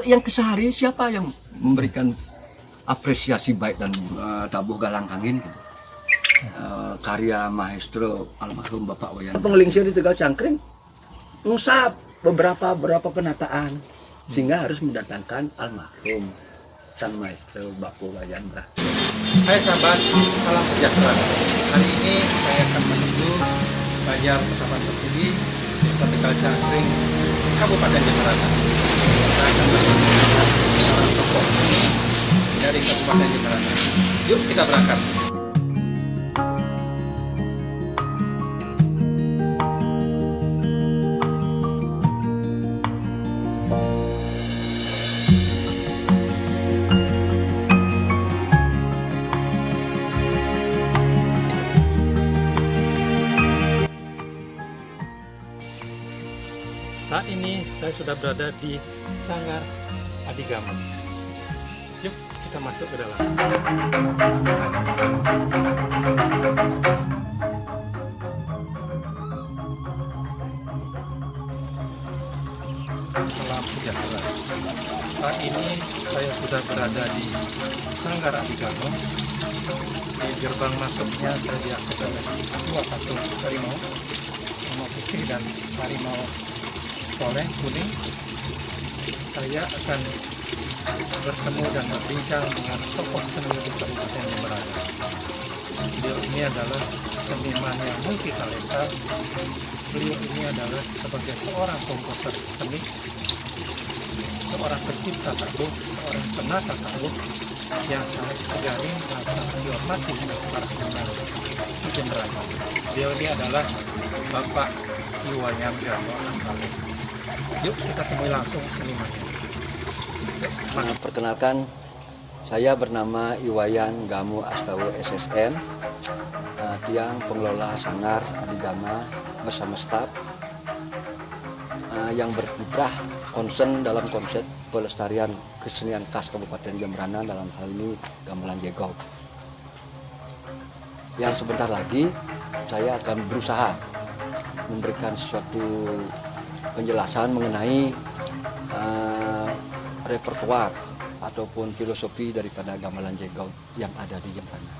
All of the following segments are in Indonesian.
yang kesehari siapa yang memberikan apresiasi baik dan tabuh galang angin gitu. Karya maestro almarhum Bapak Wayan Penglingsir di Tegal Cangkring ngusap beberapa penataan sehingga harus mendatangkan almarhum sang maestro Bapak Wayan Brah. Hai sahabat, salam sejahtera. Hari ini saya akan menuju Banjar Pertama Persidi, Desa Tegal Cangkring, Kabupaten Jemberana. Saya akan bertemu dengan seorang tokoh seni dari Kabupaten Jemberana. Yuk kita berangkat. Saat ini saya sudah berada di Sanggar Adigama. Yuk kita masuk ke dalam. Salam sejahtera. Saat ini saya sudah berada di Sanggar Adigama. Di gerbang masuknya saya diangkut oleh dua patung harimau, harimau putih dan harimau oleh kuning. Saya akan bertemu dan berbincang dengan tokoh seni di Kabupaten Jemberana. Beliau ini adalah seniman yang multi talenta. Beliau ini adalah sebagai seorang komposer seni, seorang pencipta tabuh, seorang penata tabuh yang sangat disegani dan sangat dihormati oleh para seniman di Jemberana. Beliau ini adalah Bapak Iwayan Gamo Astawa. Yuk kita temui langsung senimannya. Perkenalkan, saya bernama Iwayan Gamo Astawa SSN, tiang pengelola Sanggar Adigama bersama staf yang berkiprah konsen dalam konsep pelestarian kesenian khas Kabupaten Jemberana, dalam hal ini gamelan jegog. Yang sebentar lagi saya akan berusaha memberikan suatu penjelasan mengenai repertoar ataupun filosofi daripada gamelan jegog yang ada di Jemberana.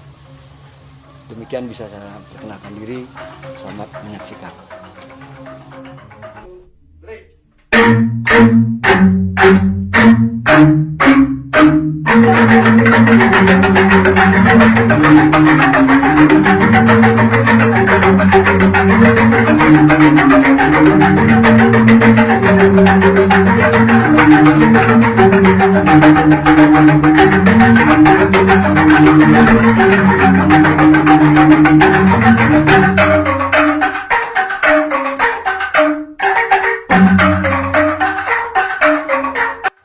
Demikian bisa saya perkenalkan diri. Selamat menyaksikan.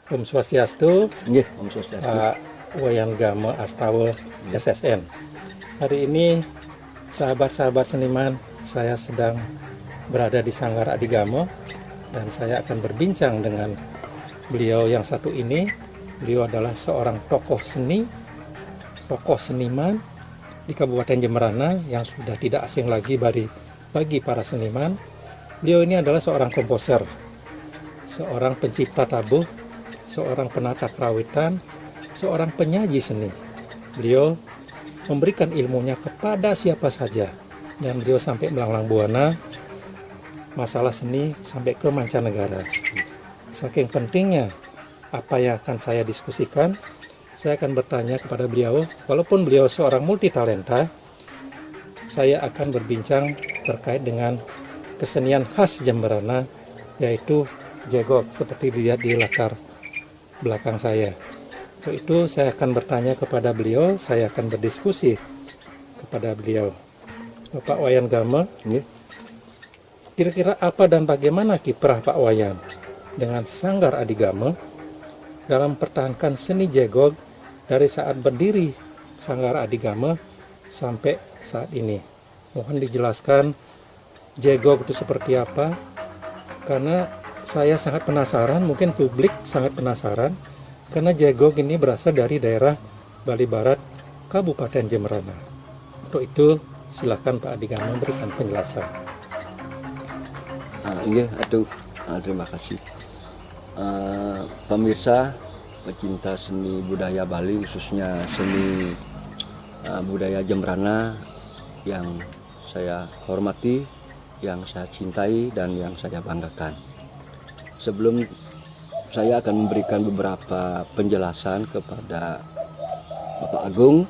Om Swastiastu, Om Swastiastu. Pak Wayan Gamo Astawa SSN. Hari ini sahabat-sahabat seniman, saya sedang berada di Sanggar Adigama dan saya akan berbincang dengan beliau yang satu ini. Beliau adalah seorang tokoh seni, tokoh seniman di Kabupaten Jemberana yang sudah tidak asing lagi bagi para seniman. Beliau ini adalah seorang komposer, seorang pencipta tabuh, seorang penata kerawitan, seorang penyaji seni. Beliau memberikan ilmunya kepada siapa saja dan beliau sampai melanglang buana masalah seni sampai ke mancanegara. Saking pentingnya apa yang akan saya diskusikan, saya akan bertanya kepada beliau. Walaupun beliau seorang multi talenta, saya akan berbincang terkait dengan kesenian khas Jemberana, yaitu jegog seperti dilihat di latar belakang saya. Untuk itu saya akan bertanya kepada beliau, saya akan berdiskusi kepada beliau. Bapak Wayan Gamo, kira-kira apa dan bagaimana kiprah Pak Wayan dengan Sanggar Adigama dalam mempertahankan seni jegog dari saat berdiri Sanggar Adigama sampai saat ini? Mohon dijelaskan jegog itu seperti apa, karena saya sangat penasaran, mungkin publik sangat penasaran, karena jegog ini berasal dari daerah Bali Barat, Kabupaten Jemberana. Untuk itu, silakan Pak Adigama memberikan penjelasan. Iya, aduh, terima kasih. pemirsa pecinta seni budaya Bali, khususnya seni budaya Jembrana yang saya hormati, yang saya cintai dan yang saya banggakan. Sebelum saya akan memberikan beberapa penjelasan kepada Bapak Agung,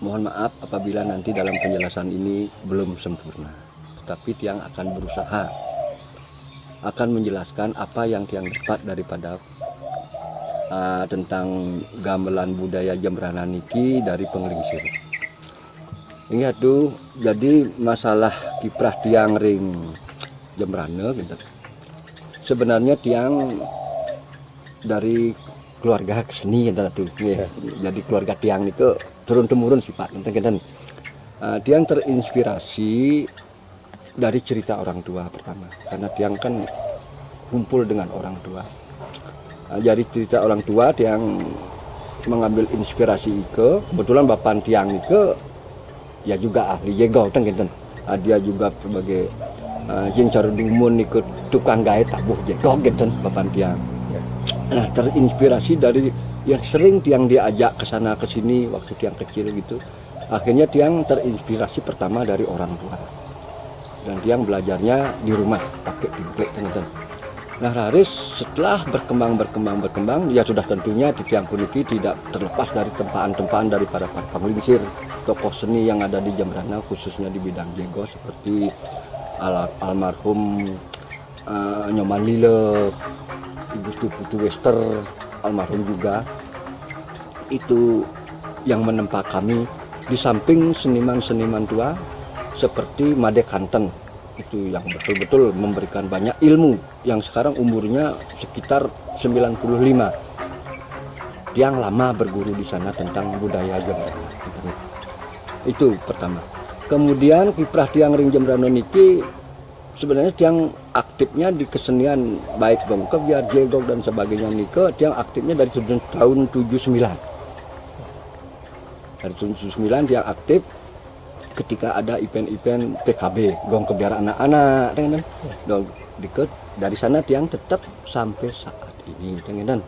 mohon maaf apabila nanti dalam penjelasan ini belum sempurna. Tetapi Tiang akan berusaha akan menjelaskan apa yang Tiang dapat daripada tentang gamelan budaya Jembrana niki dari Penglingsir. Ingat tuh, jadi masalah kiprah Tiang ring Jembrana gitu. Sebenarnya Tiang dari keluarga seni gitu tuh. Jadi keluarga Tiang itu turun temurun sifat gitu. Tiang terinspirasi dari cerita orang tua pertama, karena Tiang kan kumpul dengan orang tua. Jadi cerita orang tua Tiang mengambil inspirasi ke, kebetulan bapak Tiang itu ya juga ahli jegol gitu. Dia juga sebagai jencar dumun ikut tukang gait tabuh jegol gitu bapak Tiang. Nah, terinspirasi dari yang sering Tiang diajak ke sana ke sini waktu Tiang kecil gitu. Akhirnya Tiang terinspirasi pertama dari orang tua. Dan Tiang belajarnya di rumah pakai timplek teman-teman. Nah, Haris setelah berkembang, ya sudah tentunya di Tiang Puniki tidak terlepas dari tempaan-tempaan daripada para penglingsir, tokoh seni yang ada di Jembrana, khususnya di bidang jego seperti almarhum Nyoman Lile, Ibu Putu Wester, almarhum juga. Itu yang menempa kami di samping seniman-seniman tua seperti Made Kanten, itu yang betul-betul memberikan banyak ilmu, yang sekarang umurnya sekitar 95. Tiang lama berguru di sana tentang budaya Jembrana. Itu pertama. Kemudian kiprah Tiang ring Jembrana niki sebenarnya Tiang aktifnya di kesenian baik bongkep, biar jegok dan sebagainya nike. Tiang aktifnya dari tahun 79. Dari tahun 79 Tiang aktif ketika ada event-event PKB, gong kebiar anak-anak, dengan dari sana Tiang tetap sampai saat ini, dengan.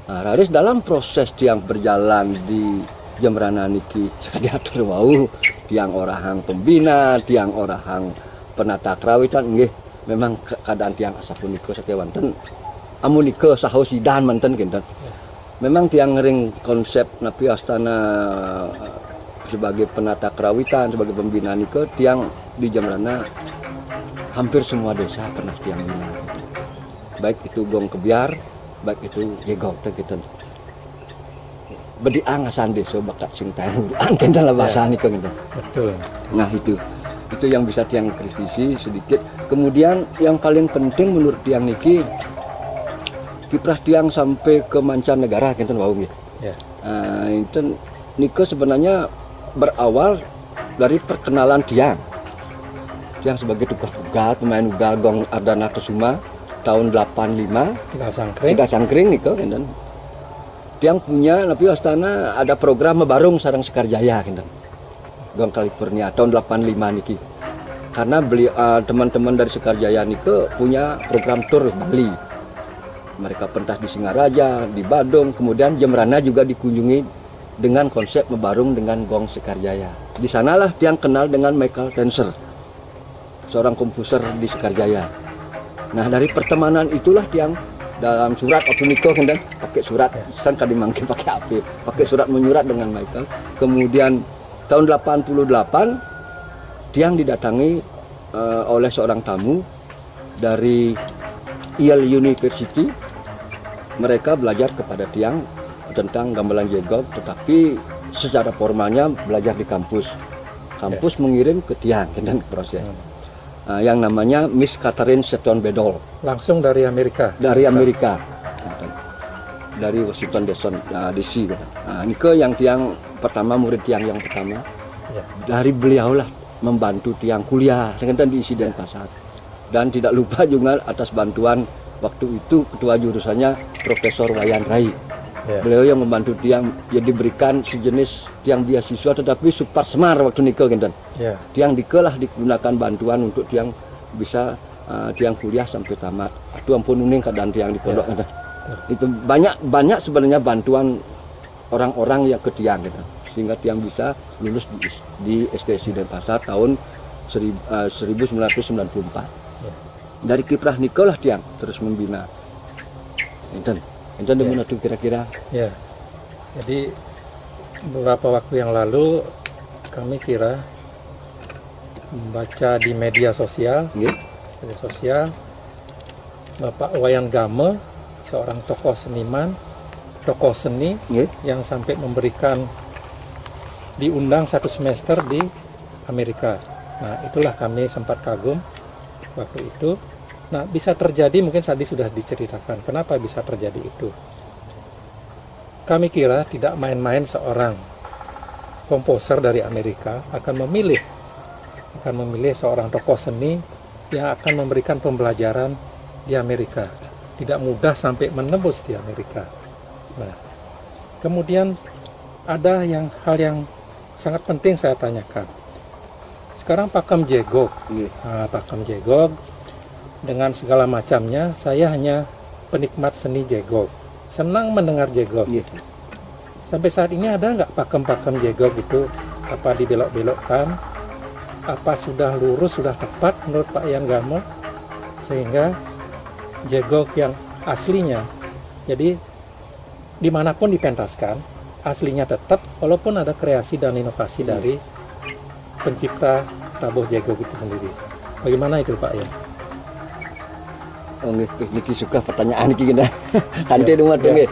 Nah, Haris dalam proses Tiang berjalan di Jembrana niki diatur wau, Tiang orahang pembina, Tiang orahang penata kerawitan, nggih, memang keadaan Tiang asapunika sakewanten, amunika saho sidan manten kinten. Memang Tiang ring konsep napi astana sebagai penata kerawitan, sebagai pembina nike, Tiang di Jembrana hampir semua desa pernah Tiang bina. Baik itu gong kebiar, baik itu jegok gitu. Bediang asan desa bakat sing tahu angken dalam bahasa nike gitu. Betul. Nah itu yang bisa Tiang kritisi sedikit. Kemudian yang paling penting menurut Tiang niki, kiprah Tiang sampai ke mancanegara gitu wau nggih. Ya. Itu nike sebenarnya berawal dari perkenalan Tiang sebagai tukang ugal, pemain ugal gong Ardana Kesuma tahun 85. Tiga Sangkring nih kan. Tiang punya tapi astana ada program mebarung sareng Sekarjaya kan. Gong California tahun 85 niki. Karena beli teman-teman dari Sekarjaya niki punya program tur Bali. Mereka pentas di Singaraja, di Badung, kemudian Jembrana juga dikunjungi dengan konsep mebarung dengan gong Sekarjaya. Di sanalah Tiang kenal dengan Michael Tenser, seorang komposer di Sekarjaya. Nah, dari pertemanan itulah Tiang dalam surat waktu nikah kan pakai surat, san kadimangke pakai HP, pakai surat menyurat dengan Michael. Kemudian tahun 88 Tiang didatangi oleh seorang tamu dari Yale University. Mereka belajar kepada Tiang tentang gamelan jegok, tetapi secara formalnya belajar di kampus. Kampus mengirim ke Tiang dan proses. Yang namanya Miss Catherine Seton Bedol. Langsung dari Amerika. Dari Amerika. Dari Washington DC. Ini ke yang Tiang pertama, murid Tiang yang pertama. Ya. Dari beliau lah membantu Tiang kuliah dengan diisi Denpasar. Dan tidak lupa juga atas bantuan waktu itu ketua jurusannya Profesor Wayan Rai. Yeah. Beliau yang membantu Tiang, jadi diberikan sejenis Tiang beasiswa tetapi super smart waktu nikah gitu. Yeah. Tiang dikelah digunakan bantuan untuk Tiang bisa tiang kuliah sampai tamat. Itu ampun uning keadaan tiang di pondok gitu. Itu banyak sebenarnya bantuan orang-orang yang ke tiang gitu. Sehingga tiang bisa lulus di STSI Denpasar tahun 1994. Dari kiprah Niko lah tiang terus membina. Enten di mana tuh kira-kira? Ya. Jadi beberapa waktu yang lalu kami kira membaca di media sosial, Bapak Wayan Game, seorang tokoh seniman, tokoh seni yang sampai memberikan diundang 1 semester di Amerika. Nah, itulah kami sempat kagum waktu itu. Nah, bisa terjadi, mungkin tadi sudah diceritakan kenapa bisa terjadi itu. Kami kira tidak main-main seorang komposer dari Amerika akan memilih seorang tokoh seni yang akan memberikan pembelajaran di Amerika. Tidak mudah sampai menembus di Amerika. Nah, kemudian ada hal yang sangat penting saya tanyakan. Sekarang Pakem Jegok, Pakem Jegok dengan segala macamnya, saya hanya penikmat seni Jegok, senang mendengar Jegok. Sampai saat ini ada nggak pakem-pakem Jegok itu, apa dibelok-belokkan, apa sudah lurus, sudah tepat menurut Pak Wayan Game, sehingga Jegok yang aslinya, jadi dimanapun dipentaskan, aslinya tetap, walaupun ada kreasi dan inovasi dari pencipta tabuh Jegok itu sendiri. Bagaimana itu Pak ya? Oh niki suka pertanyaan niki kita. Santai dong nggih.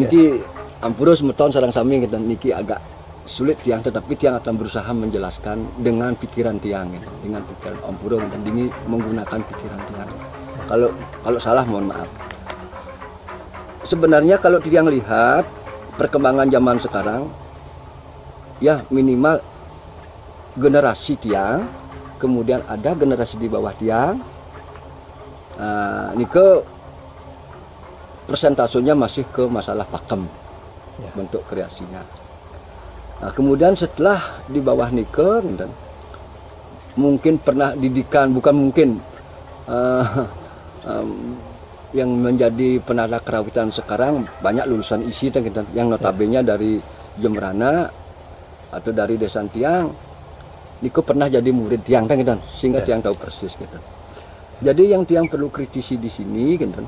Niki ampura semeton sareng sami kita niki agak sulit tiang, tetapi tiang akan berusaha menjelaskan dengan pikiran tiang gitu. Dengan pikiran ampura dan ini menggunakan pikiran tiang. Kalau salah mohon maaf. Sebenarnya kalau tiang lihat perkembangan zaman sekarang, ya minimal generasi tiang, kemudian ada generasi di bawah tiang. Nike persentasenya masih ke masalah pakem bentuk kreasinya. Nah, kemudian setelah di bawah Nike, mungkin pernah didikan, bukan mungkin, yang menjadi penata kerawitan sekarang banyak lulusan isi yang notabene dari Jembrana atau dari Desa Tiang. Nike pernah jadi murid tiang sehingga tiang tahu persis gitu. Jadi yang tiang perlu kritisi di sini gitu,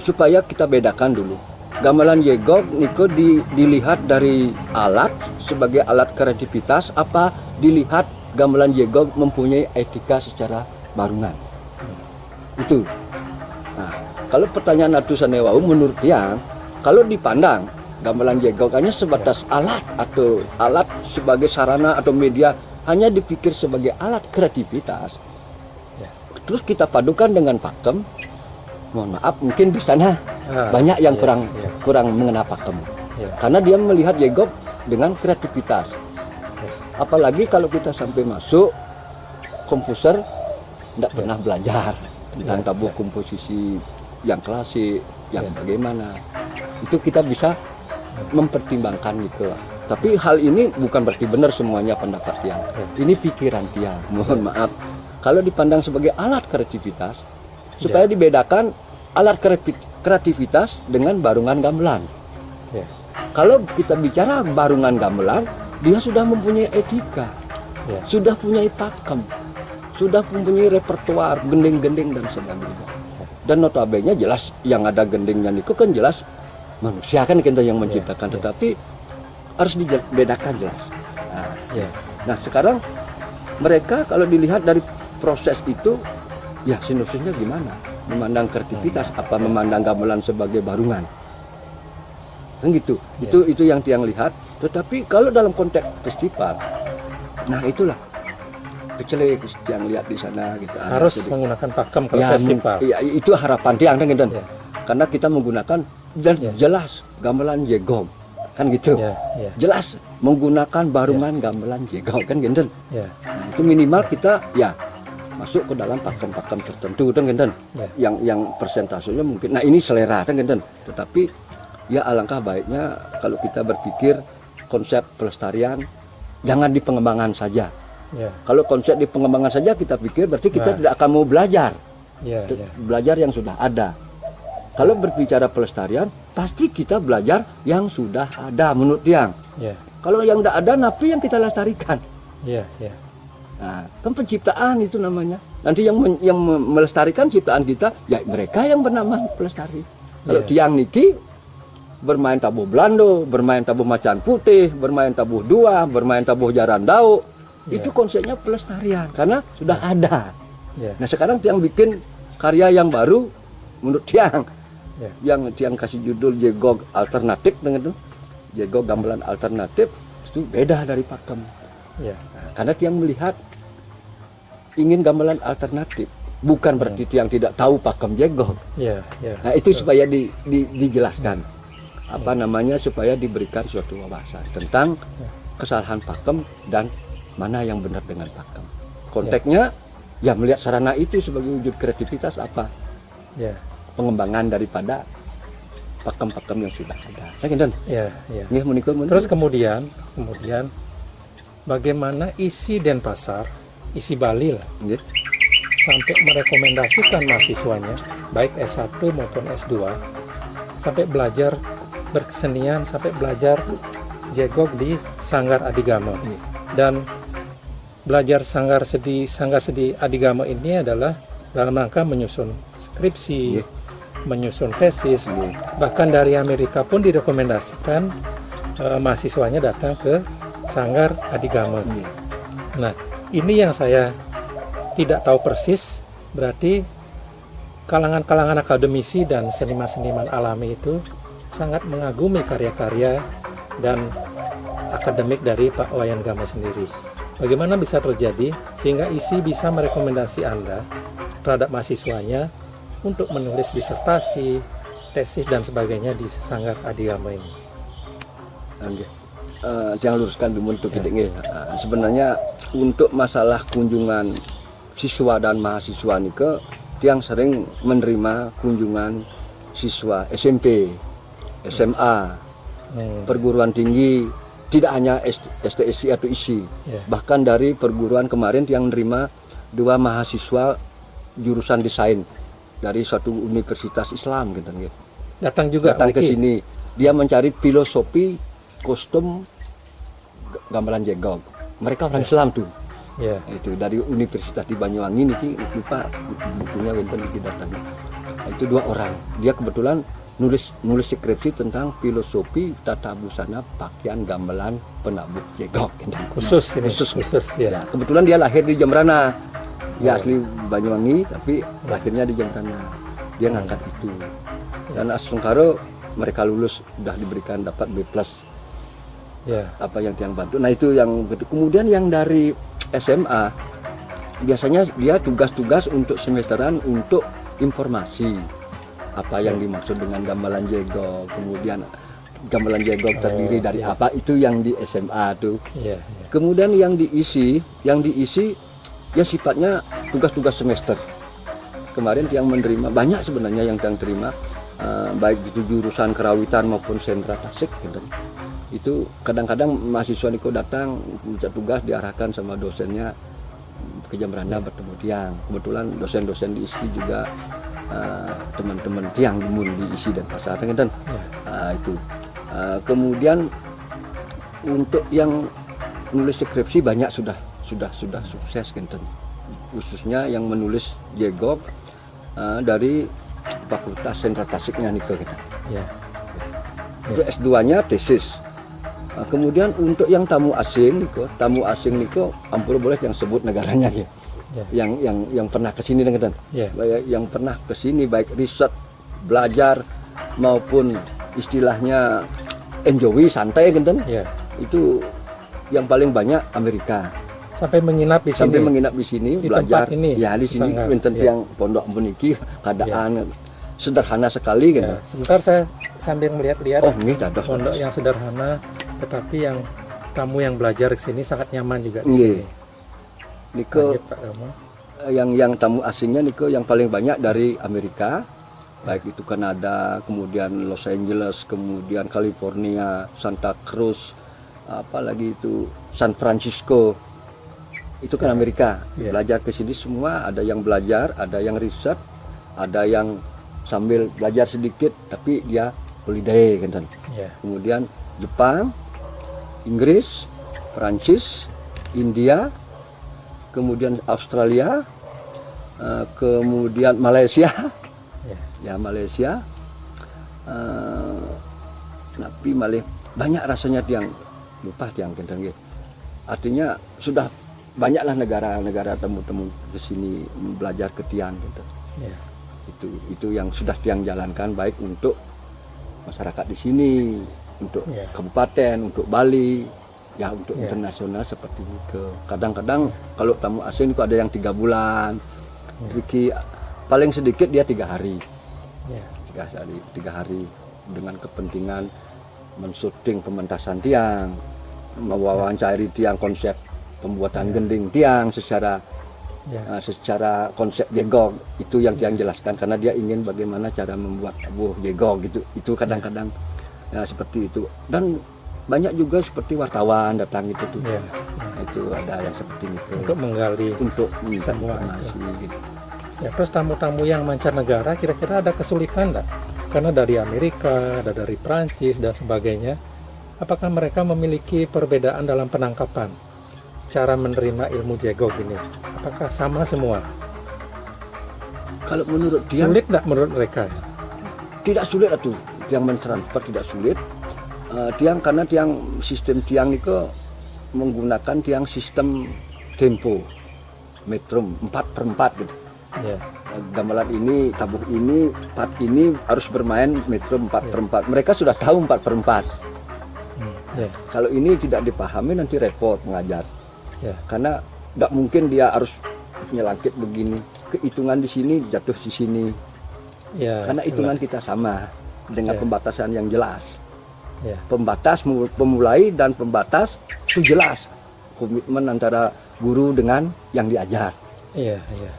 supaya kita bedakan dulu. Gamelan Jegok Niko dilihat dari alat sebagai alat kreativitas, apa dilihat gamelan Jegok mempunyai etika secara barungan. Itu. Nah, kalau pertanyaan Atusanewau menurut tiang, kalau dipandang gamelan Jegok hanya sebatas alat atau alat sebagai sarana atau media, hanya dipikir sebagai alat kreativitas, terus kita padukan dengan pakem, mohon maaf mungkin di sana banyak yang kurang mengenal pakem, karena dia melihat Jegok dengan kreativitas. Apalagi kalau kita sampai masuk komposer tidak pernah belajar tentang tabuh komposisi yang klasik, yang bagaimana, itu kita bisa mempertimbangkan gitu. Tapi hal ini bukan berarti benar semuanya pendapat tiang. Ini pikiran tiang. Mohon maaf. Kalau dipandang sebagai alat kreativitas, supaya dibedakan alat kreativitas dengan barungan gamelan. Kalau kita bicara barungan gamelan, dia sudah mempunyai etika, sudah punya pakem, sudah mempunyai repertoar, gending-gending dan sebagainya. Dan notabene jelas yang ada gendingnya itu kan jelas manusia kan kita yang menciptakan, tetapi harus dibedakan jelas. Nah sekarang mereka kalau dilihat dari proses itu, ya sinopsisnya gimana? Memandang kreativitas, apa memandang gamelan sebagai barungan? Kan gitu. Itu yang tiang lihat. Tetapi kalau dalam konteks festival, nah itulah kecele yang lihat di sana gitu. Harus menggunakan pakem kalau festival. Ya, itu harapan tiang kan gitu. Karena kita menggunakan dan jelas gamelan Jegok. Kan gitu, jelas menggunakan barungan gamelan Jegok kan gitu. Nah, itu minimal kita masuk ke dalam pakem-pakem tertentu kan gitu. Yang persentasenya mungkin, nah ini selera kan gitu. Tetapi ya alangkah baiknya kalau kita berpikir konsep pelestarian jangan di pengembangan saja, Ya. Kalau konsep di pengembangan saja kita pikir berarti kita Nah. tidak akan mau belajar. Ya, ya. Belajar yang sudah ada. Kalau berbicara pelestarian, pasti kita belajar yang sudah ada menurut Tiang. Ya, Kalau yang tidak ada, napi yang kita lestarikan. ya, ya. Nah, kan penciptaan itu namanya. Nanti yang melestarikan ciptaan kita, ya mereka yang bernama pelestari. Kalau Iya. Tiang niki bermain tabuh Belando, bermain tabuh macan putih, bermain tabuh dua, bermain tabuh jarandau, Iya. itu konsepnya pelestarian karena sudah ada. Ya, Nah sekarang Tiang bikin karya yang baru menurut Tiang, ya. yang Tiang kasih judul Jegog Alternatif dengan itu, Jegog Gamelan Alternatif itu beda dari pakem. Ya, Nah, karena Tiang melihat ingin gamelan alternatif, bukan berarti Tiang tidak tahu pakem Jegog. ya, ya. Nah itu supaya dijelaskan, apa namanya, supaya diberikan suatu wawasan tentang kesalahan pakem dan mana yang benar dengan pakem. Konteksnya ya melihat sarana itu sebagai wujud kreativitas apa Ya, pengembangan daripada pakem-pakem yang sudah ada. Sakinten, ya, ya. nggih menika mun. Terus kemudian bagaimana isi Denpasar, isi Bali lah, nggih. sampai merekomendasikan mahasiswanya, baik S1 maupun S2, sampai belajar berkesenian, sampai belajar Jegog di Sanggar Adigama. Dan belajar Sanggar Sedi Adigama ini adalah dalam rangka menyusun skripsi, Iya. menyusun tesis. Iya. Bahkan dari Amerika pun direkomendasikan mahasiswanya datang ke Sanggar Adigama. Iya. Nah, ini yang saya tidak tahu persis, berarti kalangan-kalangan akademisi dan seniman-seniman alami itu sangat mengagumi karya-karya dan akademik dari Pak Wayan Gama sendiri. Bagaimana bisa terjadi sehingga ISI bisa merekomendasi Anda terhadap mahasiswanya untuk menulis disertasi, tesis dan sebagainya di Sanggar Adigama ini? Nggih. Jangan luruskan dulu untuk kita nggih. Sebenarnya untuk masalah kunjungan siswa dan mahasiswa nike Tiang sering menerima kunjungan siswa SMP, SMA, perguruan tinggi, tidak hanya STSI atau ISI. Ya. Bahkan dari perguruan kemarin Tiang menerima 2 mahasiswa jurusan desain dari suatu universitas Islam gitu nggih. Datang juga Datang ke Wiki? sini, dia mencari filosofi kostum gamelan Jegog. Mereka orang Islam tuh. Ya, Itu dari Universitas di Banyuwangi niki lupa bukunya wenten iki datangnya. Itu 2 orang. Dia kebetulan nulis skripsi tentang filosofi tata busana pakaian gamelan penabuh Jegog. khusus ini, Khusus. khusus ya. Ya, kebetulan dia lahir di Jembrana. Dia Oh. asli Banyuwangi tapi lahirnya di Jembrana. Dia ngangkat itu. Dan Asungkaro mereka lulus sudah diberikan dapat B+. Ya, Apa yang Tiang bantu. Nah itu yang kemudian yang dari SMA biasanya dia tugas-tugas untuk semesteran untuk informasi apa yang dimaksud dengan gamelan Jegog, kemudian gamelan Jegog terdiri dari ya. apa, itu yang di SMA tuh. ya, ya. Kemudian yang diisi ya sifatnya tugas-tugas semester. Kemarin Tiang menerima banyak sebenarnya yang Tiang terima, baik itu jurusan kerawitan maupun sentra tasik gitu. Itu kadang-kadang mahasiswa niko datang minta tugas diarahkan sama dosennya ke Jembrana bertemu Tiang. Kebetulan dosen-dosen di ISI juga teman-teman Tiang mun di ISI dan pasar kan. Itu kemudian untuk yang nulis skripsi banyak sudah sukses kan, khususnya yang menulis Jegog dari Fakultas Sentra Tasiknya niko kita. Ya. Untuk S2-nya tesis. Kemudian untuk yang tamu asing niko ampun boleh yang sebut negaranya ya. Ya. Yang pernah ke sini dengan Ya. yang pernah ke sini baik riset, belajar maupun istilahnya enjoy santai gitu. Ya. Itu yang paling banyak Amerika. Sampai menginap di Sampai sini. menginap di sini Di belajar. tempat ini, Ya di sini Sanggar. wonten Ya. yang pondok meniki keadaan sederhana sekali gitu. Ya. Sebentar saya sambil melihat-lihat Oh, nggih dados. pondok yang sederhana, tetapi yang tamu yang belajar di sini sangat nyaman juga di Nggih. sini. Niko Lanjut, Pak Elmo. yang tamu asingnya niko yang paling banyak dari Amerika, baik itu Kanada, kemudian Los Angeles, kemudian California, Santa Cruz, apalagi itu San Francisco. itu kan Amerika. Iya. Belajar ke sini semua, ada yang belajar, ada yang riset, ada yang sambil belajar sedikit tapi dia holiday kan. Iya. Kemudian Jepang, Inggris, Perancis, India, kemudian Australia, kemudian Malaysia, Iya. ya Malaysia, tapi malah banyak rasanya tiang lupa tiang kentang gitu. Artinya sudah banyaklah negara-negara temu-temu ke sini belajar ke tiang gitu. Iya. Itu yang sudah tiang jalankan baik untuk masyarakat di sini, untuk Iya. kabupaten, untuk Bali, ya untuk Iya. internasional seperti ini. Kadang-kadang kalau tamu asing itu ada yang 3 bulan, paling sedikit dia 3 hari. Iya. 3 hari dengan kepentingan mensyuting pementasan tiang, mewawancari tiang konsep pembuatan gending tiang secara Iya. secara konsep jegog itu yang tiang jelaskan karena dia ingin bagaimana cara membuat tabuh jegog gitu. Itu kadang-kadang ya, seperti itu. Dan banyak juga seperti wartawan datang itu tuh. Iya. Itu ada yang seperti itu Untuk menggali. untuk minta Semua informasi gitu. Ya, terus tamu-tamu yang mancanegara kira-kira ada kesulitan enggak? Karena dari Amerika, ada dari Prancis dan sebagainya. Apakah mereka memiliki perbedaan dalam penangkapan? Cara menerima ilmu jegog ini? Apakah sama semua? Kalau menurut dia Sulit enggak menurut mereka? tidak sulit atuh tiang mentransfer tidak sulit. Tiang karena tiang sistem tiang itu menggunakan tiang sistem tempo metrum 4/4 gitu. Ya. Gamelan ini, tabuh ini, part ini harus bermain metrum 4/4. Mereka sudah tahu 4/4. Yes. Kalau ini tidak dipahami nanti repot mengajar. Ya. Karena tidak mungkin dia harus nyelangkit begini. Kehitungan di sini jatuh di sini. Ya. Karena hitungan kita sama dengan Ya. pembatasan yang jelas. Ya. Pembatas pemulai dan pembatas itu jelas. Komitmen antara guru dengan yang diajar. Iya, iya.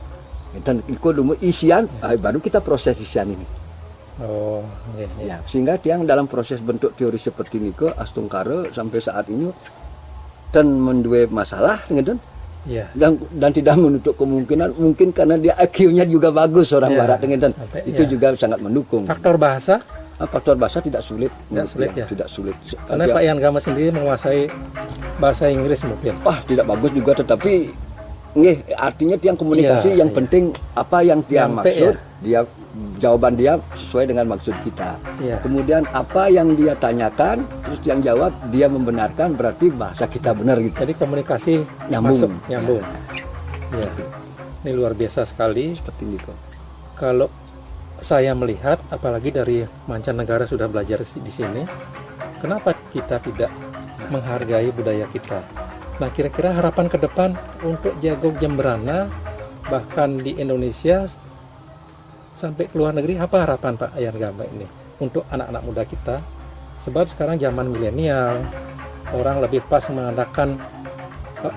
Dan itu dulu isian, baru kita proses isian ini. Oh, iya, iya. Ya, sehingga tiang dalam proses bentuk teori seperti ini ke Astungkara sampai saat ini dan mendua masalah gitu. Iya. Dan tidak menutup kemungkinan mungkin karena dia IQ-nya juga bagus orang Ya, barat gitu. sampai, Itu ya. juga sangat mendukung. Faktor bahasa, Faktor bahasa tidak sulit. Tidak sulit, Tiang, ya? Tidak sulit. karena Dia- Pak Ian Gama sendiri menguasai bahasa Inggris mungkin. Wah, tidak bagus juga tetapi artinya tiang komunikasi Iya, yang iya. penting apa yang tiang Nyampe, maksud, dia jawaban dia sesuai dengan maksud kita. Iya. Kemudian apa yang dia tanyakan, terus yang jawab dia membenarkan berarti bahasa kita benar gitu. Jadi komunikasi Nyambung. masuk, nyambung. Iya. Ini luar biasa sekali. Seperti ini kok. Kalau saya melihat, apalagi dari mancanegara sudah belajar di sini, kenapa kita tidak menghargai budaya kita? Nah, kira-kira harapan ke depan untuk Jegog Jembrana, bahkan di Indonesia sampai ke luar negeri, apa harapan Pak Ian Gama ini untuk anak-anak muda kita? Sebab sekarang zaman milenial, orang lebih pas mengandalkan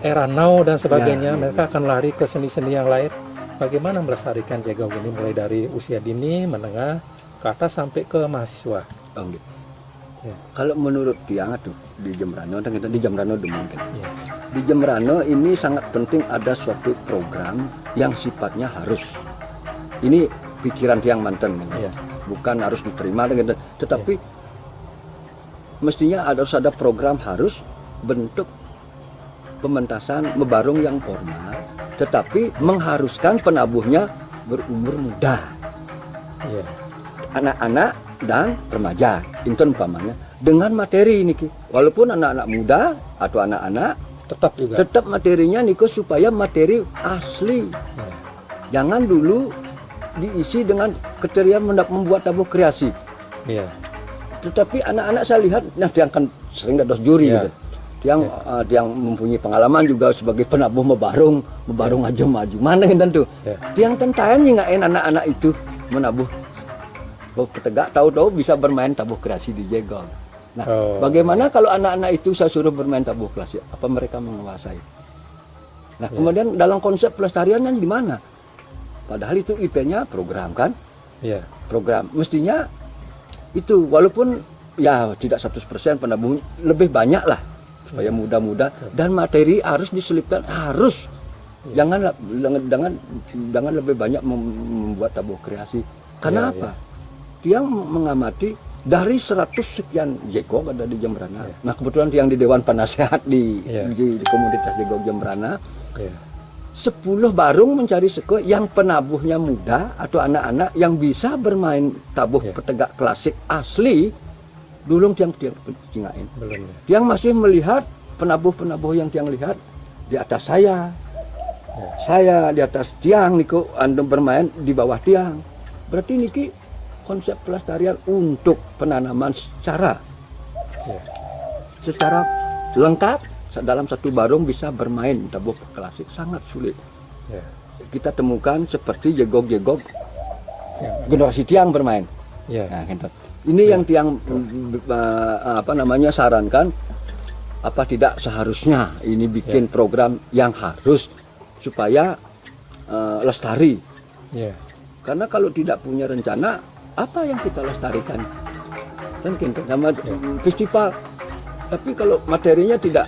era now dan sebagainya, Ya, mereka akan lari ke seni-seni yang lain. Bagaimana melestarikan Jegog ini mulai dari usia dini, menengah, ke atas sampai ke mahasiswa? Oh, gitu. Ya. Kalau menurut tiang tuh di Jembrano, dan kita di Jembrano mungkin. Ya. Di Jembrano ini sangat penting ada suatu program yang sifatnya harus. Ini pikiran tiang Banten, gitu. Ya. Bukan harus diterima, gitu. Tetapi mestinya harus ada program harus bentuk pementasan mebarung yang formal, tetapi mengharuskan penabuhnya berumur muda, Ya. anak-anak dan remaja. Itu umpamanya dengan materi ini, Ki. Walaupun anak-anak muda atau anak-anak Tetap juga. tetap materinya niko supaya materi asli. Ya. Jangan dulu diisi dengan kriteria membuat tabuh kreasi. Ya. Tetapi anak-anak saya lihat, nah dia akan sering dados juri Ya. gitu. Dia mempunyai pengalaman juga sebagai penabuh mebarung aja maju. Mana gitu tuh. Ya. Tiang tentang ngain anak-anak itu menabuh. Oh, petegak tahu-tahu bisa bermain tabuh kreasi di Jegog. Nah, Oh. bagaimana kalau anak-anak itu saya suruh bermain tabuh kreasi? Apa mereka menguasai? Nah, kemudian dalam konsep pelestariannya di mana? Padahal itu IP-nya program kan? Ya. Program. Mestinya itu walaupun ya tidak 100% penabuh lebih banyak lah supaya muda-muda dan materi harus diselipkan harus Jangan lebih banyak membuat tabuh kreasi. Karena apa? Tiang mengamati dari 100 sekian jegok ada di Jembrana. Nah kebetulan yang di Dewan Penasehat di komunitas jegok Jembrana, 10 barung mencari seko yang penabuhnya muda atau anak-anak yang bisa bermain tabuh petegak klasik asli. Dulung tiang cingain. Tiang masih melihat penabuh-penabuh yang tiang lihat di atas saya. Saya di atas tiang niko anda bermain di bawah tiang. Berarti niki konsep pelestarian untuk penanaman secara lengkap dalam satu barung bisa bermain tabuh klasik sangat sulit. Kita temukan seperti jegok-jegok generasi tiang bermain. Nah, gitu. Ini yang tiang sarankan apa tidak seharusnya ini bikin program yang harus supaya lestari. Karena kalau tidak punya rencana apa yang kita lestarikan? Kan sama festival. Tapi kalau materinya tidak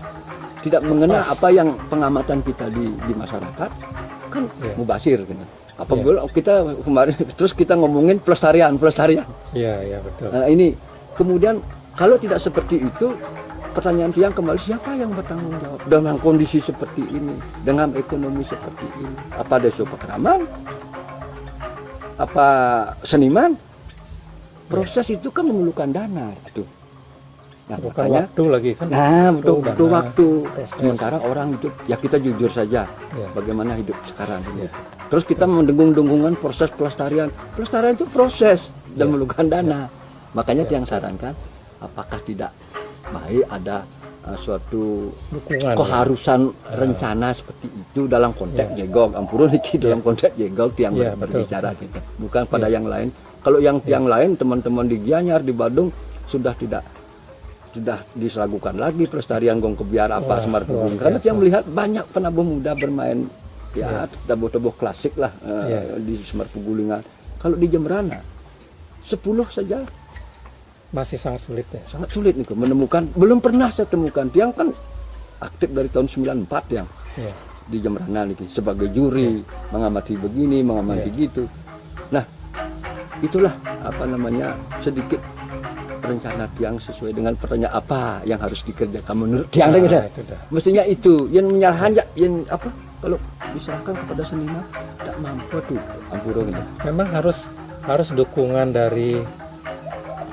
mengena apa yang pengamatan kita di masyarakat kan mubasir gitu. Apabila kita kemarin terus kita ngomongin pelestarian. Iya betul. Nah, ini kemudian kalau tidak seperti itu pertanyaan tiang kembali siapa yang bertanggung jawab dengan kondisi seperti ini, dengan ekonomi seperti ini? Apa desa pekraman? Apa seniman? Proses itu kan memerlukan dana itu. Nah, bukan makanya, waktu lagi kan. Nah, butuh waktu. Proses. Sementara orang hidup, ya kita jujur saja bagaimana hidup sekarang. Terus kita mendengung-dengungkan proses pelestarian. Pelestarian itu proses dan memerlukan dana. Makanya tiang sarankan, apakah tidak baik ada suatu dukungan, keharusan rencana seperti itu dalam konteks jegok. Ampurun iki dalam konteks jegok tiang berbicara kita. Bukan pada yang lain. Kalau yang tiang lain teman-teman di Gianyar, di Badung sudah diseragukan lagi pelestarian gong kebiar apa Semar Pugung. Karena tiang melihat banyak penabuh muda bermain tabuh-tabuh klasik lah di Semar Pugulingan. Kalau di Jembrana 10 saja masih sangat sulit ya. Sangat sulit nih menemukan. Belum pernah saya temukan. Tiang kan aktif dari tahun 94 yang di Jembrana nih sebagai juri mengamati begini, mengamati gitu. Nah, itulah sedikit rencana tiang sesuai dengan pertanyaan apa yang harus dikerjakan menurut tiang mestinya itu yang menyalahkan yang apa kalau diserahkan kepada seniman tidak mampu tuh ampun gitu. Memang harus dukungan dari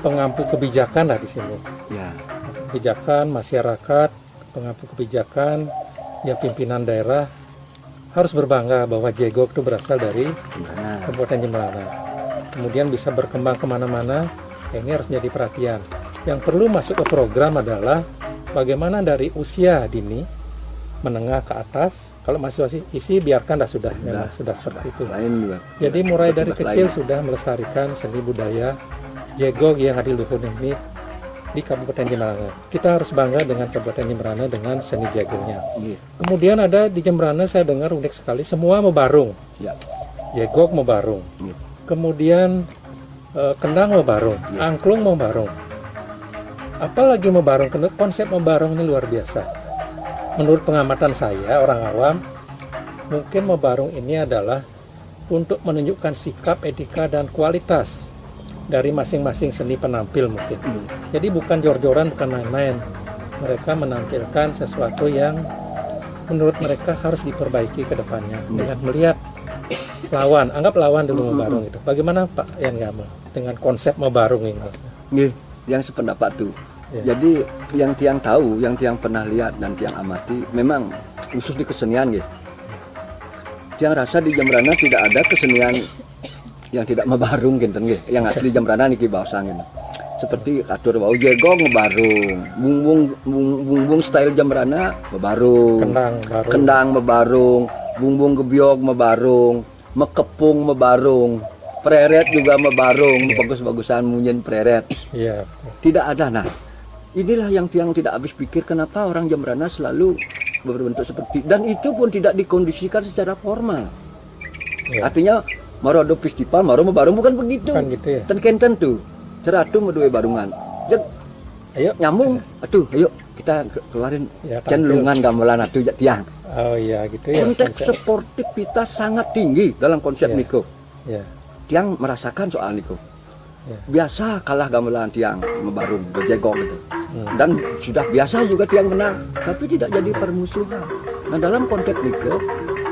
pengampu kebijakan lah di sini. Kebijakan masyarakat, pengampu kebijakan, pimpinan daerah harus berbangga bahwa jegok itu berasal dari Kabupaten Jembrana. Kemudian bisa berkembang kemana-mana. Ini harus jadi perhatian. Yang perlu masuk ke program adalah bagaimana dari usia dini, menengah ke atas. Kalau masih isi biarkan sudah seperti itu. Jadi mulai dari kecil sudah melestarikan seni budaya jegok yang ada di luhur ini di Kabupaten Jembrana. Kita harus bangga dengan Kabupaten Jembrana dengan seni jegoknya. Kemudian ada di Jembrana saya dengar unik sekali semua mebarung. Jegok mebarung. Kemudian kendang mebarung, angklung mebarung. Apalagi mebarung, konsep mebarung ini luar biasa. Menurut pengamatan saya, orang awam, mungkin mebarung ini adalah untuk menunjukkan sikap, etika, dan kualitas dari masing-masing seni penampil mungkin. Jadi bukan jor-joran, bukan main-main. Mereka menampilkan sesuatu yang menurut mereka harus diperbaiki ke depannya dengan melihat lawan, anggap lawan dulu mebarung itu. Bagaimana Pak Yan Gamal dengan konsep mebarung ini? Yang sependapat tuh. Jadi yang tiang tahu, yang tiang pernah lihat dan tiang amati, memang khusus di kesenian gitu. Tiang rasa di Jembrana tidak ada kesenian yang tidak mebarung gitu, yang asli Jembrana niki bausang gitu. Seperti atur bau jegok mebarung, bungbung style Jembrana mebarung, kendang mebarung, bungbung gebyog mebarung, mekepung mebarung, preret juga mebarung, bagus-bagusan munyin preret. Tidak ada. Nah, inilah yang tiang tidak habis pikir kenapa orang Jembrana selalu berbentuk seperti, dan itu pun tidak dikondisikan secara formal. Artinya marodo festival, maro mebarung bukan begitu. Bukan gitu ya. Ten tuh, ceratu medue barungan. Ayo nyambung, ayo kita keluarin Ya, tampil. cenderungan gamelan atuh tiang. Oh iya gitu ya. Konteks konsep. sportivitas sangat tinggi dalam konsep Ya. niko. Ya, Tiang merasakan soal niko. Ya. Biasa kalah gamelan tiang membarung berjegok gitu. Hmm. Dan sudah biasa juga tiang menang, tapi tidak jadi permusuhan. Nah dalam konteks niko,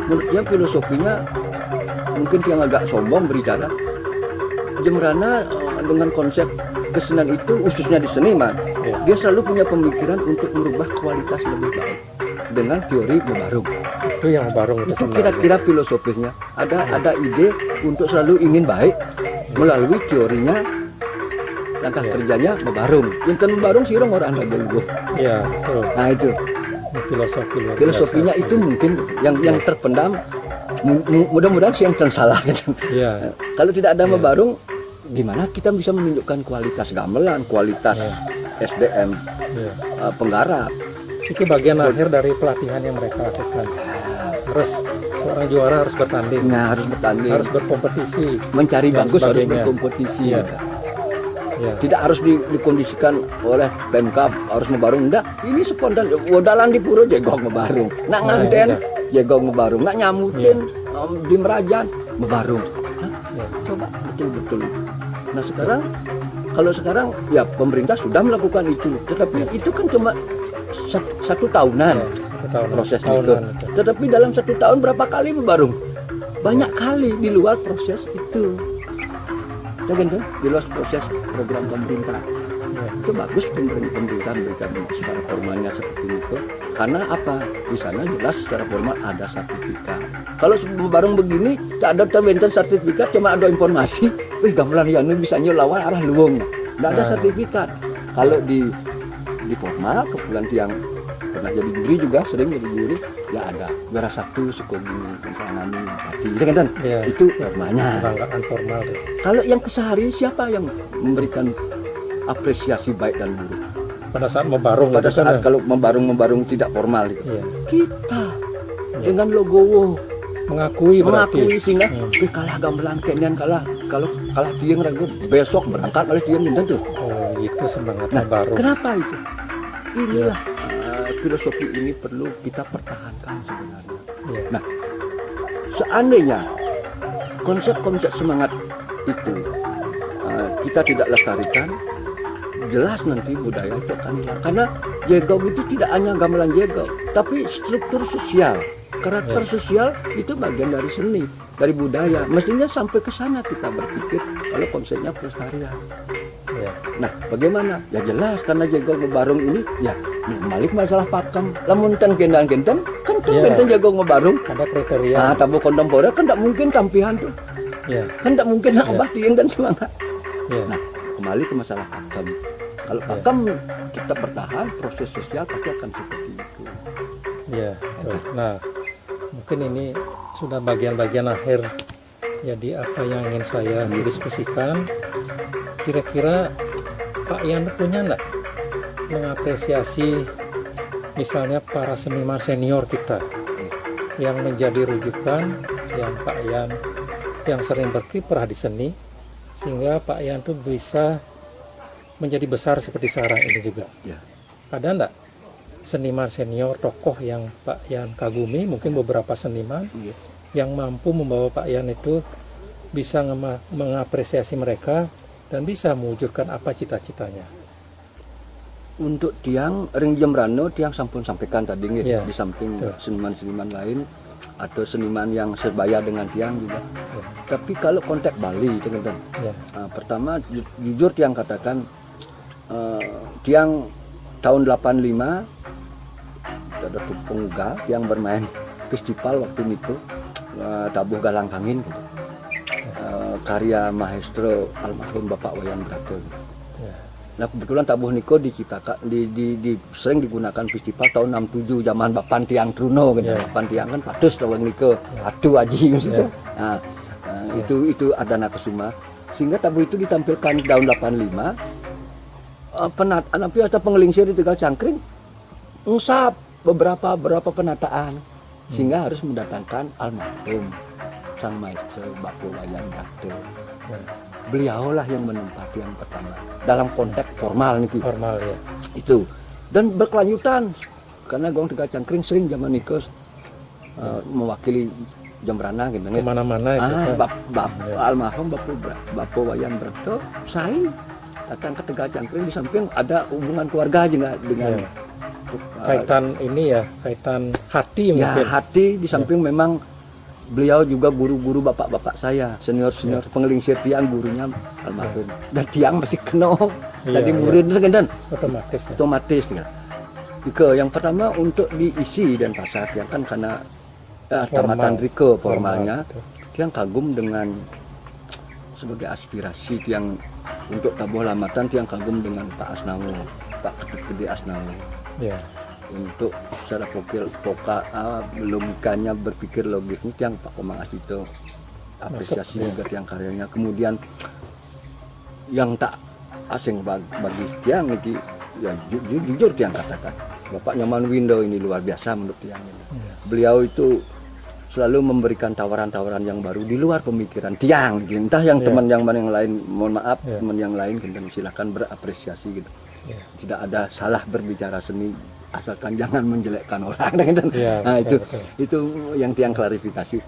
menurut tiang filosofinya mungkin tiang agak sombong berbicara. Jemrana dengan konsep kesenian itu khususnya di seniman, Ya. dia selalu punya pemikiran untuk merubah kualitas lebih baik dengan teori membarung. itu yang barung itu Itu sebenarnya. kira-kira filosofisnya. Ada ide untuk selalu ingin baik melalui teorinya, langkah Ya. kerjanya membarung. Yang kan membarung sih orang ada dulu. Iya, betul. Nah itu Ini filosofi luar filosofinya biasa itu mungkin yang terpendam. Mudah-mudahan sih yang tersalah. Gitu. Iya, Kalau tidak ada membarung, gimana kita bisa menunjukkan kualitas gamelan, kualitas SDM iya. penggarap. Itu bagian akhir dari pelatihan yang mereka lakukan. Harus seorang juara harus bertanding, Nah harus bertanding, harus berkompetisi. mencari dan bagus harus sebagainya. berkompetisi. Iya. Ya, Tidak harus dikondisikan oleh Pemkab harus membarung. Enggak, ini spontan. Wodalan di pura jegok membarung. Nak Nah, nganten iya. jegok membarung. Nak nyamutin di Merajan membarung. Hah? ya, Coba betul-betul. Nah sekarang, kalau sekarang ya pemerintah sudah melakukan itu. Tetapi itu kan cuma satu tahunan ya, 1 tahun proses itu. tahunan itu. Tetapi dalam 1 tahun berapa kali membarung? Banyak kali di luar proses itu. Jangan di luar proses program pemerintah. Ya, Itu bagus pemerintah memberikan secara formalnya seperti itu. Karena apa? Di sana jelas secara formal ada sertifikat. Kalau membarung begini, tak ada terbentuk sertifikat, cuma ada informasi. Wih gamelan yang ini bisa lawan arah luwung. Tidak ada Nah. sertifikat. Kalau di formal, kebetulan tiang pernah jadi juri juga, sering jadi juri, ya ada juara 1 suku menangani pati. Kan? ya, Itu formalnya. kebanggaan formal itu. Kalau yang kesehari siapa yang memberikan apresiasi baik dan buruk? Pada saat membarung Pada itu kan, saat kalau membarung tidak formal itu. ya, Kita dengan logowo mengakui berarti. mengakui sehingga Hmm. kalah gamelan kenian kalau tiang ragu besok berangkat oleh tiang gitu tuh. Oh, itu semangat Nah, membarung. kenapa itu? Inilah filosofi ini perlu kita pertahankan sebenarnya. Ya, Nah, seandainya konsep-konsep semangat itu kita tidak lestarikan, jelas nanti budaya itu akan hilang. Karena jegok itu tidak hanya gamelan jegok, tapi struktur sosial, karakter sosial itu bagian dari seni, dari budaya. Mestinya sampai ke sana kita berpikir kalau konsepnya pelestarian. ya, Nah, bagaimana? Ya jelas karena jegok ngebarung ini, ya balik masalah pakem. Lamun ten kendang-kendang, kan tuh Ya. benten jegok ngebarung. ada kriteria. Nah, tabu kontemporer kan tidak mungkin tampihan tuh, Ya, kan tidak mungkin nak Ya. obah tiang dan semangat. ya, Nah, kembali ke masalah pakem. Kalau pakem kita bertahan, proses sosial pasti akan seperti itu. ya. Tuh. Nah, mungkin ini sudah bagian-bagian akhir. Jadi apa yang ingin saya diskusikan, kira-kira Pak Yan punya enggak mengapresiasi misalnya para seniman senior kita yang menjadi rujukan, yang Pak Yan yang sering berkiprah di seni, sehingga Pak Yan tuh bisa menjadi besar seperti sekarang ini juga. Ya. Ada enggak seniman senior, tokoh yang Pak Yan kagumi, mungkin beberapa seniman Iya. yang mampu membawa Pak Yan itu bisa mengapresiasi mereka dan bisa mewujudkan apa cita-citanya. Untuk tiang ring jemrano tiang sampun sampaikan tadi nggih, Ya. di samping Betul. seniman-seniman lain atau seniman yang sebaya dengan tiang juga. Ya, Tapi kalau konteks Bali, teman-teman, ya, pertama jujur tiang katakan tiang tahun 85 ada penggal yang bermain festival waktu itu tabuh galang angin gitu. Karya maestro almarhum Bapak Wayan Brata gitu. ya, Nah kebetulan tabuh niko sering digunakan festival tahun 67 zaman Bapan Tiang Truno gitu. Ya. Bapan Tiang kan patus tawang niko atu aji gitu. Ya. Nah, itu ada nakesuma sehingga tabuh itu ditampilkan tahun 85 atau pengelingsir di Tegal Cangkring ngusap beberapa penataan sehingga harus mendatangkan almarhum sang maestro Bapak Wayan Brata. ya. Beliaulah yang menempati yang pertama dalam konteks formal nih Formal ya. itu. dan berkelanjutan karena Gong Tegal Cangkring sering zaman nikah mewakili Jembrana gitu kan. Kemana-mana itu kan. Almarhum Bapak Wayan Berto saya datang ke Tegal Cangkring, di samping ada hubungan keluarga juga dengan kaitan ini ya, kaitan hati ya mungkin. hati, di samping memang beliau juga guru-guru bapak-bapak saya, senior-senior penglingsir tiang gurunya almarhum. Dan tiang masih kenal tadi murid dan otomatis ya. Yang pertama untuk diisi dan pasar yang kan karena tamatan Riko formalnya, tiang kagum dengan sebagai aspirasi tiang untuk tabuh lamatan, tiang kagum dengan Pak Asnawo, Pak Ketut Gede Asnawo. Ya. Untuk secara logikanya berpikir logisnya tiang Pak Komang Asito apresiasi juga tiang karyanya. Kemudian yang tak asing bagi tiang ini ya jujur tiang katakan Bapak Nyoman Windo ini luar biasa menurut tiang ini. Beliau itu selalu memberikan tawaran-tawaran yang baru di luar pemikiran tiang gitu. Entah yang teman yang lain, mohon maaf teman yang lain gitu, silakan berapresiasi gitu. Tidak ada salah berbicara seni asalkan jangan menjelekkan orang gitu. Nah itu yang tiang klarifikasi.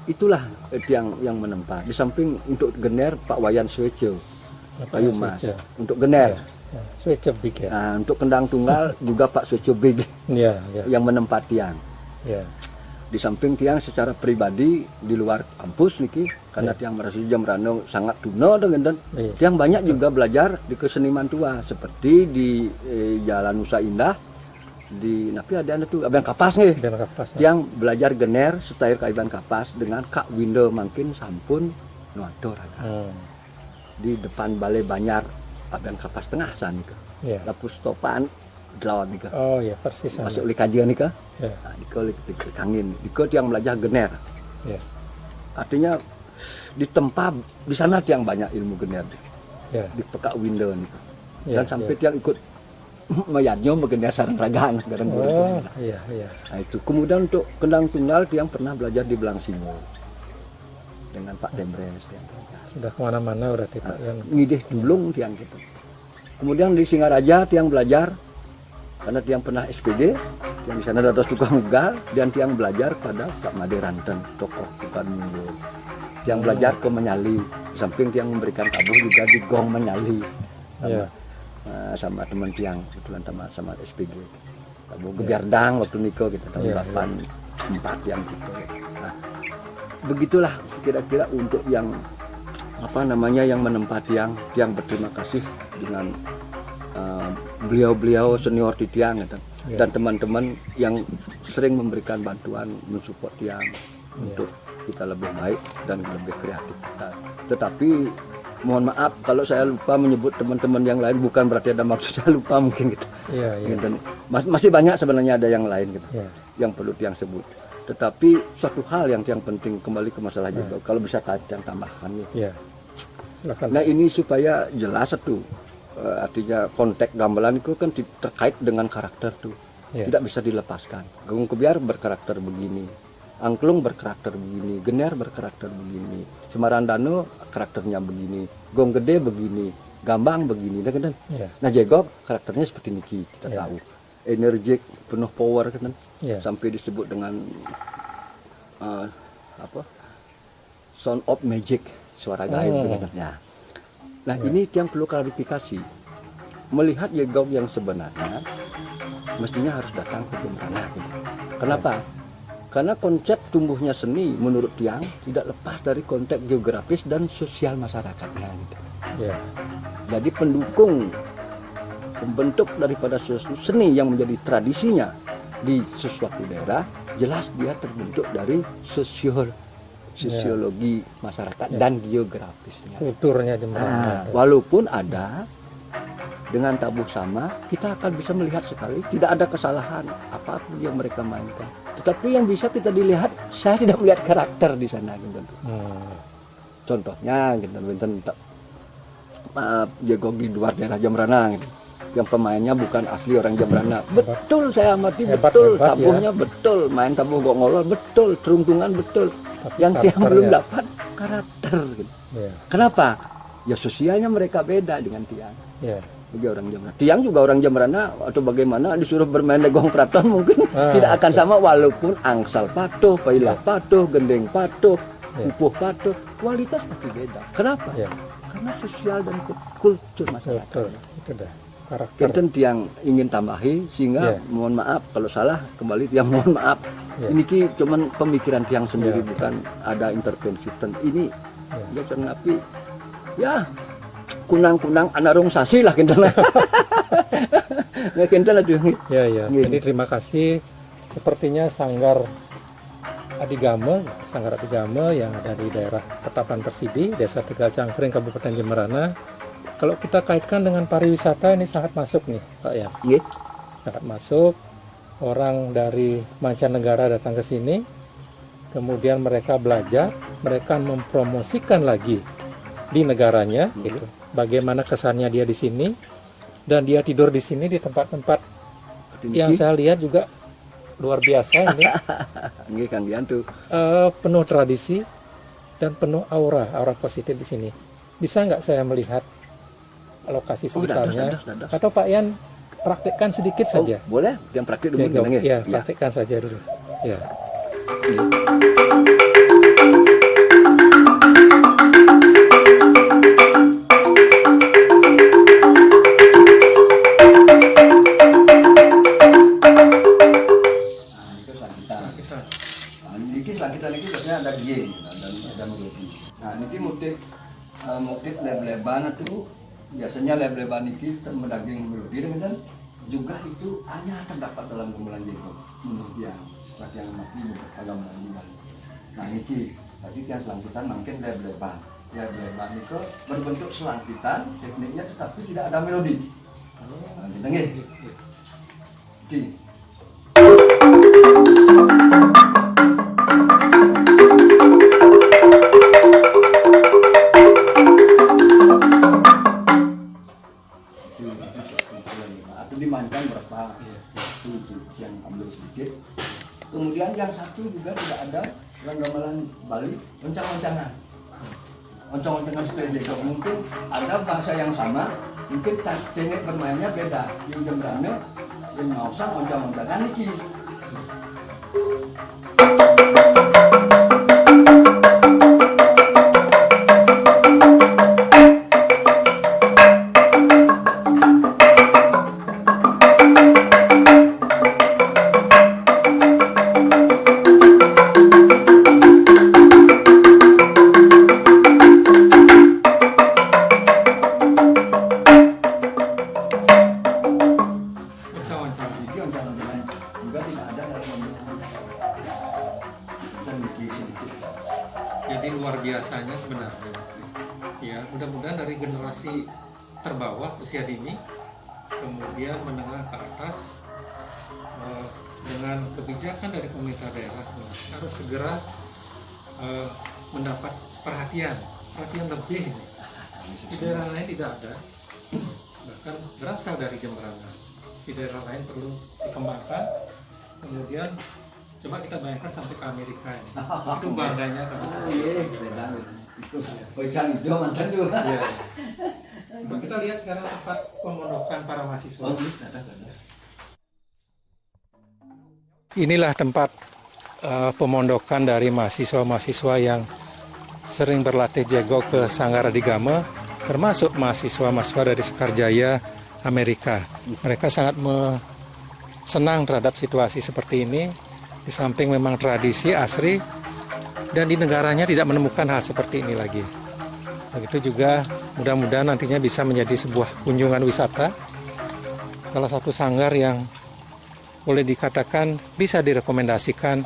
Itulah tiang yang menempa. Di samping untuk gener Pak Wayan Swece Bayu Mas untuk gener. Swece Big ya. Nah, untuk kendang tunggal juga Pak Swece Big yang menempa tiang. Di samping tiang secara pribadi di luar kampus niki karena tiang merasa Jembrana sangat tuna dengan tiang banyak juga belajar di keseniman tua seperti di Jalan Nusa Indah di tapi ada tuh Abang Kapas nih. Tiang belajar gener setair Kaiban Kapas dengan Kak Windo mangkin sampun nuador di depan Balai Banyar Abang Kapas tengah sana nih. Lapus topan lawan nih. Oh ya persis. Masuk oleh kajian nih. Nah, di kangin, di tiang belajar gener. Artinya ditempa di sana tiang banyak ilmu gener. Di Pekak Windo nih. Dan sampai tiang ikut mayatnya begener sarang ragaan sekarang Nah itu kemudian untuk kendang tunggal tiang pernah belajar di Belangsingo dengan Pak Dembres sudah kemana-mana berarti Pak ngidih dulung tiang gitu. Kemudian di Singaraja tiang belajar karena tiang pernah SPD, yang di sana ada tukang ugal dan tiang belajar pada Pak Made Ranten, tokoh tukang mundur. Tiang belajar ke Menyali, di samping tiang memberikan tabuh juga di Gong Menyali. Sama teman tiang kebetulan sama SPG tabuh Gebiardang waktu niko gitu tahun 84 yang gitu. Nah, begitulah kira-kira untuk yang yang menempa tiang berterima kasih dengan beliau-beliau senior di tiang gitu. Dan teman-teman yang sering memberikan bantuan mensupport tiang untuk kita lebih baik dan lebih kreatif. Tetapi mohon maaf kalau saya lupa menyebut teman-teman yang lain, bukan berarti ada maksud saya lupa mungkin gitu. Dan masih banyak sebenarnya ada yang lain gitu yang perlu tiang sebut. Tetapi suatu hal yang penting kembali ke masalah juga kalau bisa tiang tambahkan Nah ini supaya jelas satu artinya konteks gamelan itu kan terkait dengan karakter tuh tidak bisa dilepaskan. Gong Kebiar berkarakter begini, Angklung berkarakter begini, Gener berkarakter begini, Semarandano karakternya begini, Gong Gede begini, Gambang begini, kan? Nah Jegok karakternya seperti Niki kita tahu, energik, penuh power kan, sampai disebut dengan sound of magic, suara gaib kan. Nah ini yang perlu klarifikasi, melihat Jegok yang sebenarnya mestinya harus datang ke Jembrana. Kenapa? Karena konsep tumbuhnya seni menurut tiang tidak lepas dari konteks geografis dan sosial masyarakatnya gitu. Jadi pendukung pembentuk daripada seni yang menjadi tradisinya di sesuatu daerah jelas dia terbentuk dari sosiologi masyarakat dan geografisnya. Kulturnya Jembrana. Walaupun ada dengan tabuh sama, kita akan bisa melihat sekali tidak ada kesalahan apapun yang mereka mainkan. Tetapi yang bisa kita dilihat, saya tidak melihat karakter di sana gitu. Contohnya gitu, Jegok di luar daerah Jembrana gitu. Yang pemainnya bukan asli orang Jembrana. Betul saya amati, betul tabuhnya betul, main tabuh gok ngolol betul, teruntungan betul. Yang tiang belum dapat karakter gitu. Kenapa? Ya sosialnya mereka beda dengan tiang. bagi orang Jemberana. Tiang juga orang Jemberana atau bagaimana disuruh bermain legong keraton mungkin tidak akan sama walaupun angsal patuh, pailah patuh, gendeng patuh, pupuh patuh, kualitas pasti beda. Kenapa? Karena sosial dan kultur masyarakat. Itu dah karakter. Kita yang ingin tambahi sehingga mohon maaf kalau salah kembali tiang mohon maaf. Ini cuman pemikiran tiang sendiri bukan ada intervensi ini. Ya tapi ya kunang-kunang anarung sasi lah kita. Ya kita lah Ya. Jadi terima kasih. Sepertinya Sanggar Adigame yang ada di daerah Petapan Persidi, Desa Tegal Cangkring, Kabupaten Jemberana. Kalau kita kaitkan dengan pariwisata ini sangat masuk nih, Pak ya. Sangat masuk. Orang dari mancanegara datang ke sini, kemudian mereka belajar, mereka mempromosikan lagi di negaranya, gitu. Bagaimana kesannya dia di sini, dan dia tidur di sini di tempat-tempat yang saya lihat juga luar biasa ini. Penuh tradisi dan penuh aura positif di sini. Bisa nggak saya melihat lokasi sekitarnya? Atau Pak Yan praktekkan sedikit saja? Boleh, yang praktik dulu. Ya, praktekkan saja dulu. Ya. Kita biasanya ada gieng, ada melodi. Nah, ini motif leb-leban itu biasanya leb-leban ini mendaging melodi dengan juga itu hanya terdapat dalam gamelan jegok menurut yang seperti yang mati agama Bali. Nah, ini tadi yang selangitan mungkin leb-leban. Leb-leban itu berbentuk selangitan, tekniknya tetapi tidak ada melodi. Nah, kita nggih. Oke. Dimainkan berapa itu yang ambil sedikit. Kemudian yang satu juga tidak ada dalam gamelan Bali, oncang-oncangan. Oncang-oncangan seperti itu. Mungkin ada bahasa yang sama, mungkin teknik bermainnya beda. Yang Jemberana, yang Mausang, oncang-oncangan iki. Jadi luar biasanya sebenarnya. Ya, mudah-mudahan dari generasi terbawah usia dini, kemudian menengah ke atas, dengan kebijakan dari pemerintah daerah harus segera mendapat perhatian lebih. Di daerah lain tidak ada, bahkan berasal dari Jemberana. Di daerah lain perlu dikembangkan. Kemudian coba kita bayangkan sampai ke Amerika ini. Itu bangganya kalau ya. Coba kita lihat sekarang tempat pemondokan para mahasiswa. Inilah tempat pemondokan dari mahasiswa-mahasiswa yang sering berlatih jegok ke Sanggar Adigame, termasuk mahasiswa-mahasiswa dari Sekarjaya, Amerika. Mereka sangat senang terhadap situasi seperti ini. Di samping memang tradisi asri, dan di negaranya tidak menemukan hal seperti ini lagi. Begitu juga mudah-mudahan nantinya bisa menjadi sebuah kunjungan wisata, salah satu sanggar yang boleh dikatakan bisa direkomendasikan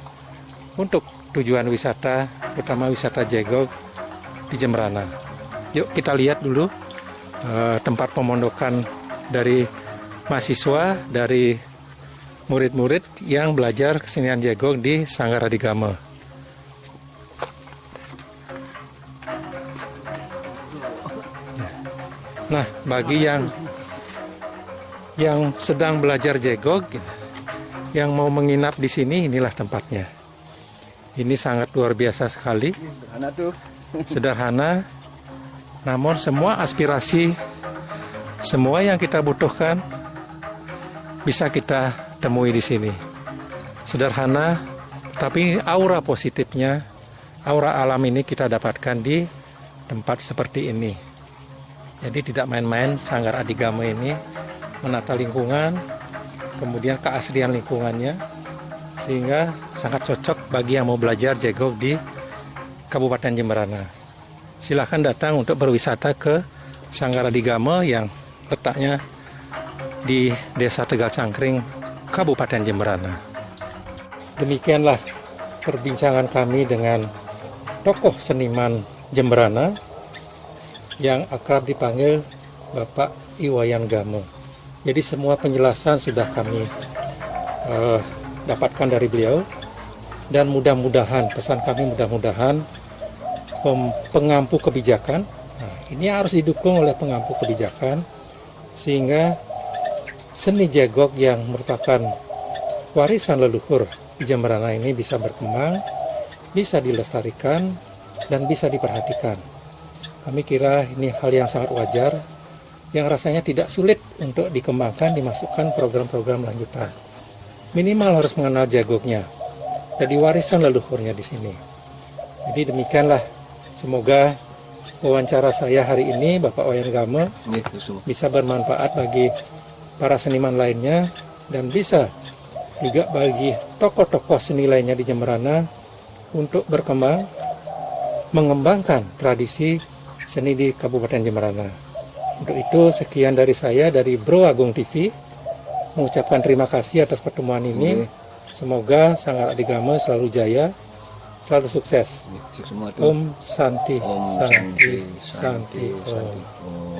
untuk tujuan wisata, terutama wisata jegok di Jemberana. Yuk kita lihat dulu tempat pemondokan dari mahasiswa, dari murid-murid yang belajar kesenian jegok di Sanggar Adigame. Nah, bagi yang sedang belajar jegok, yang mau menginap di sini, inilah tempatnya. Ini sangat luar biasa sekali. Sederhana, namun semua aspirasi Semua yang kita butuhkan bisa kita temui di sini. Sederhana, tapi aura positifnya, aura alam ini kita dapatkan di tempat seperti ini. Jadi tidak main-main Sanggar Adigamo ini menata lingkungan, kemudian keaslian lingkungannya, sehingga sangat cocok bagi yang mau belajar jegok di Kabupaten Jemberana. Silahkan datang untuk berwisata ke Sanggar Adigamo yang letaknya di Desa Tegal Cangkring, Kabupaten Jemberana. Demikianlah perbincangan kami dengan tokoh seniman Jemberana yang akrab dipanggil Bapak Iwayan Gamo. Jadi semua penjelasan sudah kami dapatkan dari beliau, dan mudah-mudahan, pesan kami mudah-mudahan pengampu kebijakan, nah, ini harus didukung oleh pengampu kebijakan, sehingga seni jegok yang merupakan warisan leluhur di Jemberana ini bisa berkembang, bisa dilestarikan, dan bisa diperhatikan. Kami kira ini hal yang sangat wajar, yang rasanya tidak sulit untuk dikembangkan, dimasukkan program-program lanjutan. Minimal harus mengenal jegoknya, jadi warisan leluhurnya di sini. Jadi demikianlah, semoga wawancara saya hari ini Bapak Iwayan Gamo bisa bermanfaat bagi para seniman lainnya, dan bisa juga bagi tokoh-tokoh seni lainnya di Jemberana untuk berkembang, mengembangkan tradisi seni di Kabupaten Jemberana. Untuk itu sekian dari saya, dari Bro Agung TV, mengucapkan terima kasih atas pertemuan ini. Semoga Sanggar Adigamo selalu jaya, selalu sukses. Om Santi, Om Santi, Santi, Santi, Santi, Om. Om.